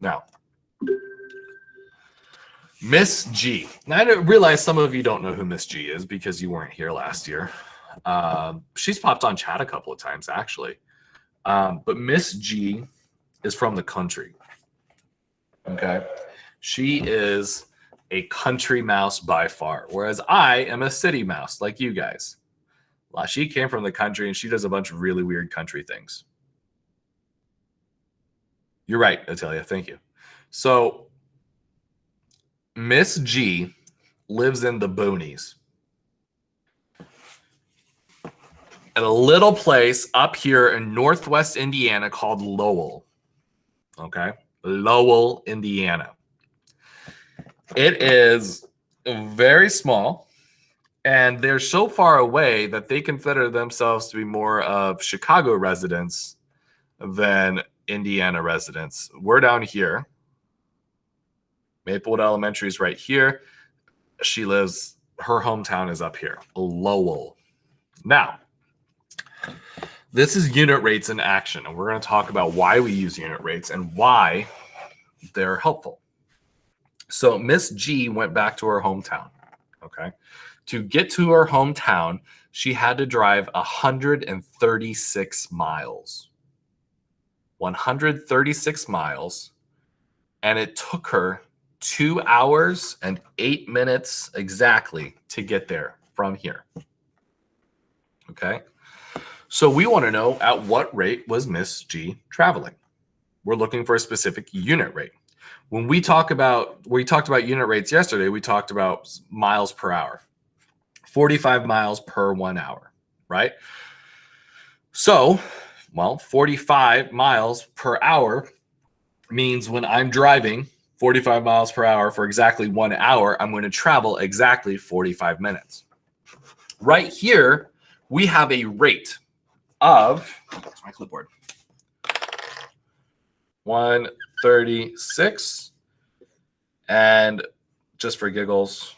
Now, Miss G. Now, I realize some of you don't know who Miss G is because you weren't here last year. She's popped on chat a couple of times, actually. But Miss G is from the country. Okay. She is a country mouse by far, whereas I am a city mouse like you guys. Well, she came from the country and she does a bunch of really weird country things. You're right, Natalia. Thank you. So Miss G lives in the boonies. At a little place up here in Northwest Indiana called Lowell. Okay. Lowell, Indiana. It is very small, and they're so far away that they consider themselves to be more of Chicago residents than Indiana residents. We're down here. Maplewood Elementary is right here. She lives, her hometown is up here, Lowell. Now, this is unit rates in action, and we're going to talk about why we use unit rates and why they're helpful. So Miss G went back to her hometown, okay? To get to her hometown, she had to drive 136 miles. 136 miles, and it took her 2 hours and 8 minutes exactly to get there from here. Okay? So we want to know at what rate was Miss G traveling? We're looking for a specific unit rate. When we talked about unit rates yesterday, we talked about miles per hour. 45 miles per 1 hour, right? So, well, 45 miles per hour means when I'm driving 45 miles per hour for exactly 1 hour, I'm going to travel exactly 45 minutes. Right here, we have a rate of, where's my clipboard? 136, and just for giggles,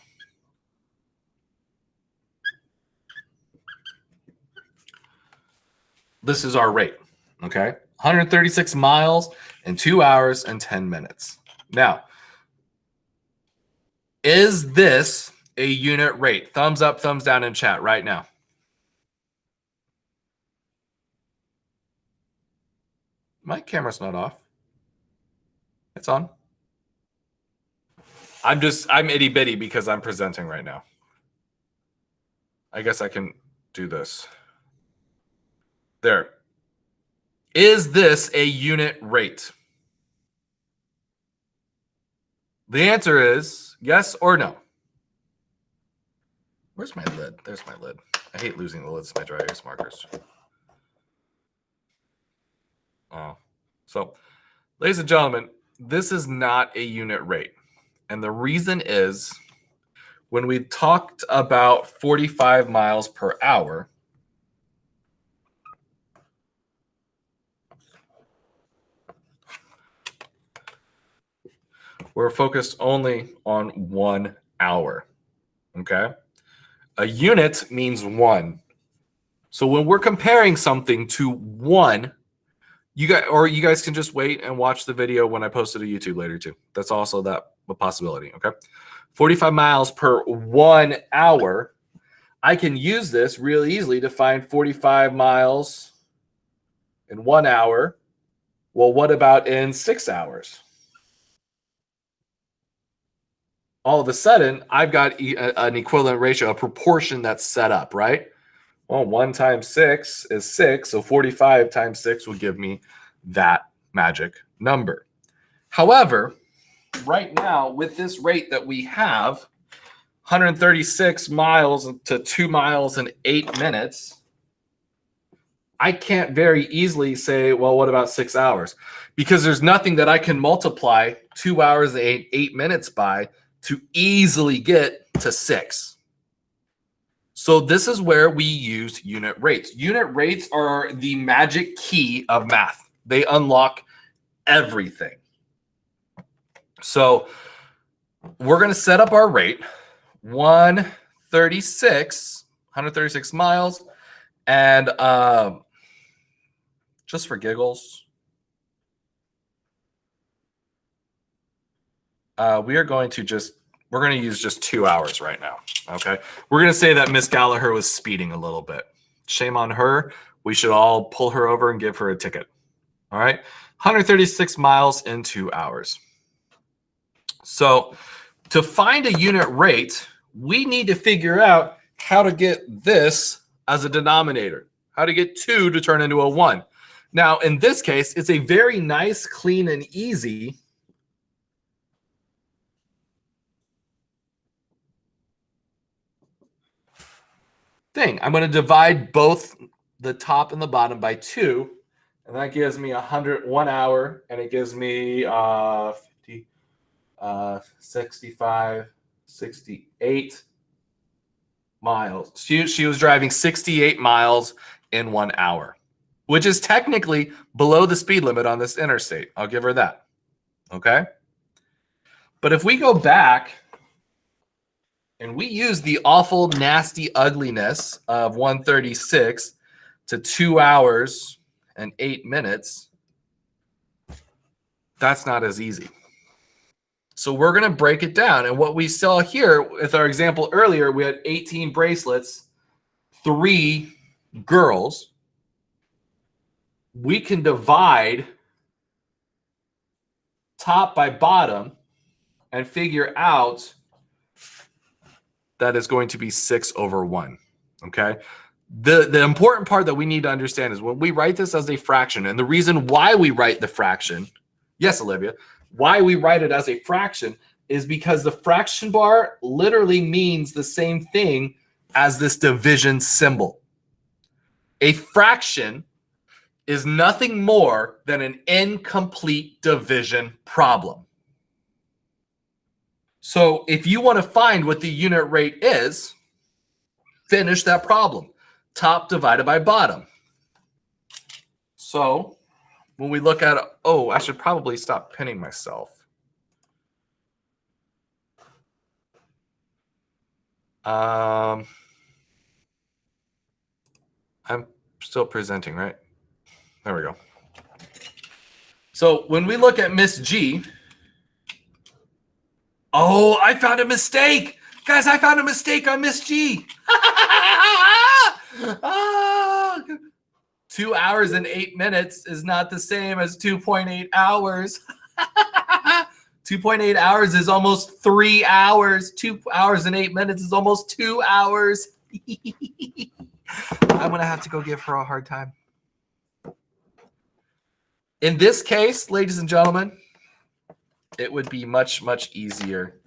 this is our rate, okay? 136 miles in 2 hours and 10 minutes. Now, is this a unit rate? Thumbs up, thumbs down in chat right now. My camera's not off. It's on. I'm itty bitty because I'm presenting right now. I guess I can do this. There. Is this a unit rate? The answer is yes or no. Where's my lid? There's my lid. I hate losing the lids to my dry erase markers. Oh. So, ladies and gentlemen, this is not a unit rate. And the reason is when we talked about 45 miles per hour, we're focused only on 1 hour, okay? A unit means one. So when we're comparing something to one, you guys can just wait and watch the video when I post it to YouTube later too. That's also a possibility, okay? 45 miles per 1 hour. I can use this real easily to find 45 miles in 1 hour. Well, what about in 6 hours? All of a sudden, I've got an equivalent ratio, a proportion that's set up, right? Well, 1 times 6 is 6, so 45 times 6 will give me that magic number. However, right now, with this rate that we have, 136 miles to 2 miles in 8 minutes, I can't very easily say, well, what about 6 hours? Because there's nothing that I can multiply 2 hours and 8 minutes by to easily get to 6. So this is where we use unit rates. Unit rates are the magic key of math. They unlock everything. So we're going to set up our rate, 136 miles, and just for giggles, we are going to we're going to use just 2 hours right now. Okay. We're going to say that Miss Gallagher was speeding a little bit. Shame on her. We should all pull her over and give her a ticket. All right. 136 miles in 2 hours. So to find a unit rate, we need to figure out how to get this as a denominator, how to get 2 to turn into a 1. Now, in this case, it's a very nice, clean, and easy thing. I'm going to divide both the top and the bottom by 2, and that gives me 1 hour, and it gives me 50, 65, 68 miles. She was driving 68 miles in 1 hour, which is technically below the speed limit on this interstate. I'll give her that. Okay. But if we go back and we use the awful, nasty ugliness of 136 to 2 hours and 8 minutes, that's not as easy. So we're going to break it down. And what we saw here with our example earlier, we had 18 bracelets, 3 girls. We can divide top by bottom and figure out that is going to be 6 over 1. Okay. The important part that we need to understand is when we write this as a fraction, and the reason why we write the fraction, yes, Olivia, why we write it as a fraction is because the fraction bar literally means the same thing as this division symbol. A fraction is nothing more than an incomplete division problem. So if you want to find what the unit rate is, finish that problem. Top divided by bottom. So when we look at, oh, I should probably stop pinning myself. I'm still presenting, right? There we go. So when we look at Miss G, oh, I found a mistake. Guys, I found a mistake on Miss G. 2 hours and 8 minutes is not the same as 2.8 hours. 2.8 hours is almost 3 hours. 2 hours and 8 minutes is almost 2 hours. I'm going to have to go give her a hard time. In this case, ladies and gentlemen, it would be much, much easier.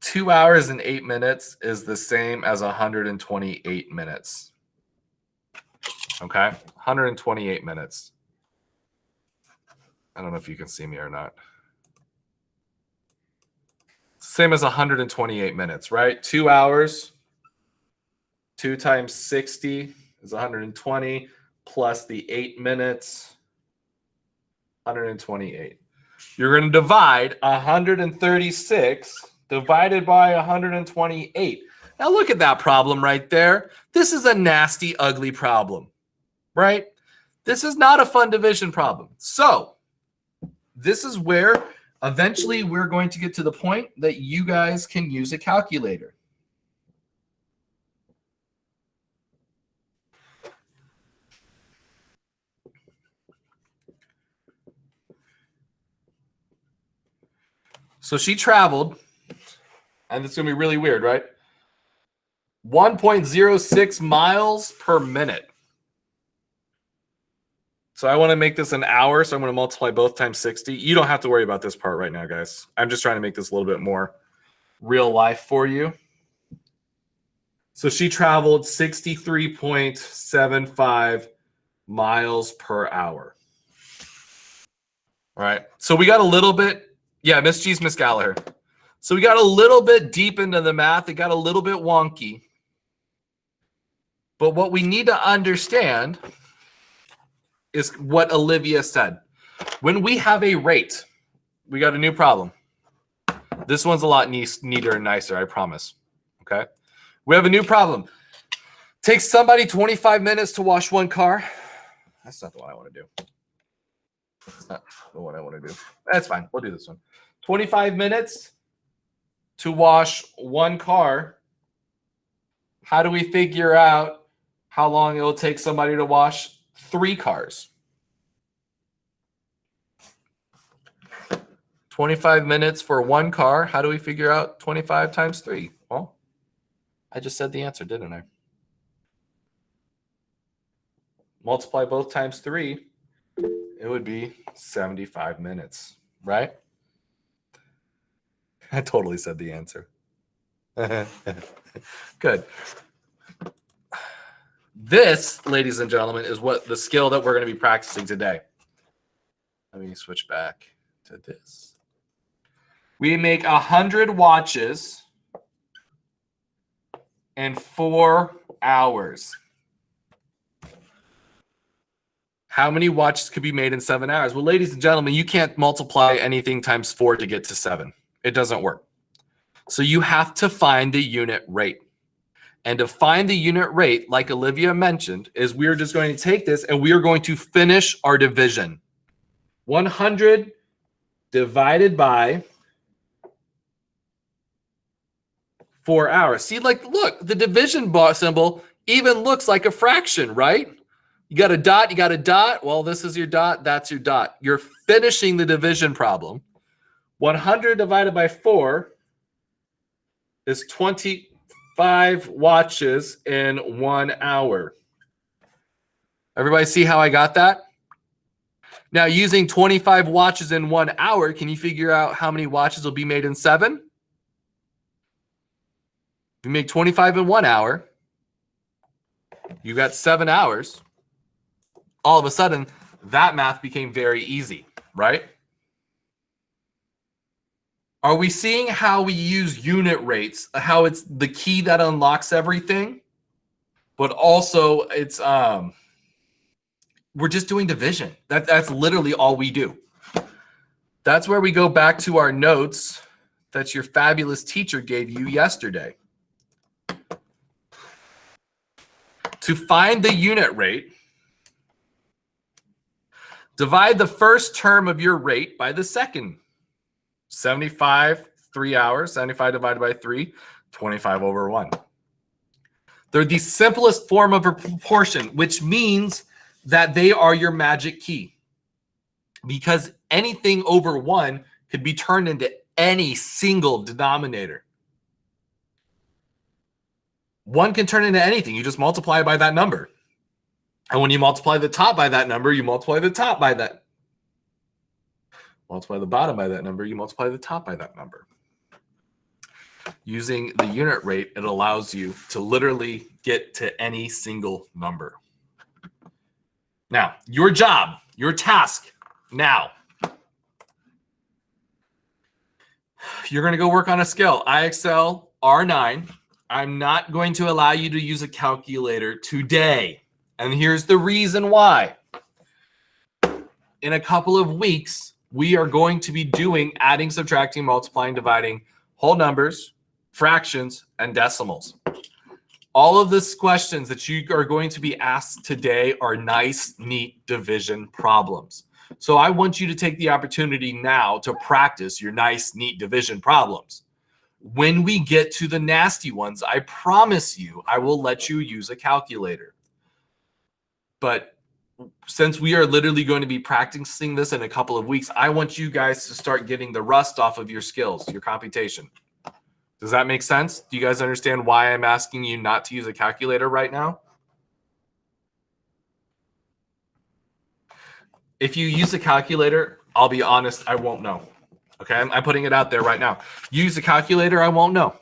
2 hours and 8 minutes is the same as 128 minutes. Okay, 128 minutes. I don't know if you can see me or not. Same as 128 minutes, right? 2 hours, 2 times 60 is 120, plus the 8 minutes, 128. You're going to divide 136 divided by 128. Now look at that problem right there. This is a nasty, ugly problem, right? This is not a fun division problem. So this is where eventually we're going to get to the point that you guys can use a calculator. So she traveled, and it's going to be really weird, right? 1.06 miles per minute. So I want to make this an hour, so I'm going to multiply both times 60. You don't have to worry about this part right now, guys. I'm just trying to make this a little bit more real life for you. So she traveled 63.75 miles per hour. All right. So we got a little bit. Yeah, Miss G's Miss Gallagher. So we got a little bit deep into the math. It got a little bit wonky. But what we need to understand is what Olivia said. When we have a rate, we got a new problem. This one's a lot neater and nicer, I promise. Okay. We have a new problem. Takes somebody 25 minutes to wash one car. That's not the one I want to do. That's not the one I want to do. That's fine. We'll do this one. 25 minutes to wash one car. How do we figure out how long it will take somebody to wash 3 cars? 25 minutes for one car. How do we figure out 25 times 3? Well, I just said the answer, didn't I? Multiply both times 3. It would be 75 minutes, right? I totally said the answer. Good. This, ladies and gentlemen, is what the skill that we're going to be practicing today. Let me switch back to this. We make 100 watches in 4 hours. How many watches could be made in 7 hours? Well, ladies and gentlemen, you can't multiply anything times 4 to get to 7. It doesn't work. So you have to find the unit rate. And to find the unit rate, like Olivia mentioned, is we're just going to take this and we are going to finish our division. 100 divided by 4 hours. See, like, look, the division bar symbol even looks like a fraction, right? You got a dot, you got a dot. Well, this is your dot, that's your dot. You're finishing the division problem. 100 divided by 4 is 25 watches in 1 hour. Everybody see how I got that? Now, using 25 watches in 1 hour, can you figure out how many watches will be made in 7? You make 25 in 1 hour. You got 7 hours. All of a sudden, that math became very easy, right? Are we seeing how we use unit rates, how it's the key that unlocks everything? But also it's we're just doing division. That's literally all we do. That's where we go back to our notes that your fabulous teacher gave you yesterday. To find the unit rate, divide the first term of your rate by the second. 75, 3 hours, 75 divided by 3, 25 over 1. They're the simplest form of a proportion, which means that they are your magic key. Because anything over 1 could be turned into any single denominator. 1 can turn into anything. You just multiply by that number. And when you multiply the top by that number, you multiply the top by that. Multiply the bottom by that number, you multiply the top by that number. Using the unit rate, it allows you to literally get to any single number. Now, your job, your task now. You're going to go work on a skill, IXL R9. I'm not going to allow you to use a calculator today. And here's the reason why. In a couple of weeks, we are going to be doing adding, subtracting, multiplying, dividing, whole numbers, fractions, and decimals. All of these questions that you are going to be asked today are nice, neat division problems. So I want you to take the opportunity now to practice your nice, neat division problems. When we get to the nasty ones, I promise you, I will let you use a calculator. But since we are literally going to be practicing this in a couple of weeks, I want you guys to start getting the rust off of your skills, your computation. Does that make sense? Do you guys understand why I'm asking you not to use a calculator right now? If you use a calculator, I'll be honest, I won't know. Okay, I'm putting it out there right now. Use a calculator, I won't know.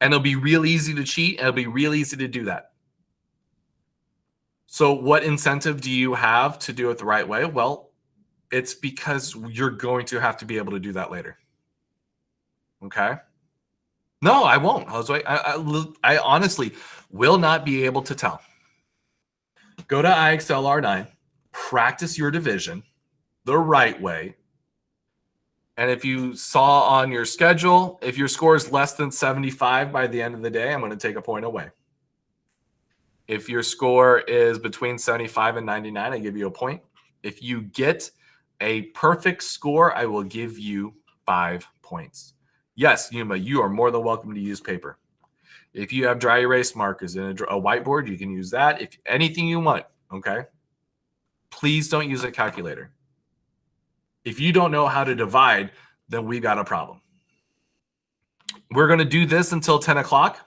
And it'll be real easy to cheat, and it'll be real easy to do that. So what incentive do you have to do it the right way? Well, it's because you're going to have to be able to do that later. Okay? No, I won't. I honestly will not be able to tell. Go to IXL R9, practice your division the right way. And if you saw on your schedule, if your score is less than 75 by the end of the day, I'm going to take a point away. If your score is between 75 and 99, I give you a point. If you get a perfect score, I will give you 5 points. Yes, Yuma, you are more than welcome to use paper. If you have dry erase markers and a whiteboard, you can use that. If anything you want, okay? Please don't use a calculator. If you don't know how to divide, then we got a problem. We're going to do this until 10 o'clock.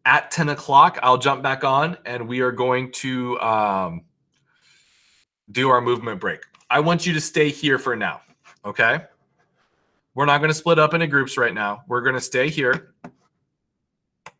At 10 o'clock, I'll jump back on and we are going to do our movement break. I want you to stay here for now, okay? We're not going to split up into groups right now. We're going to stay here.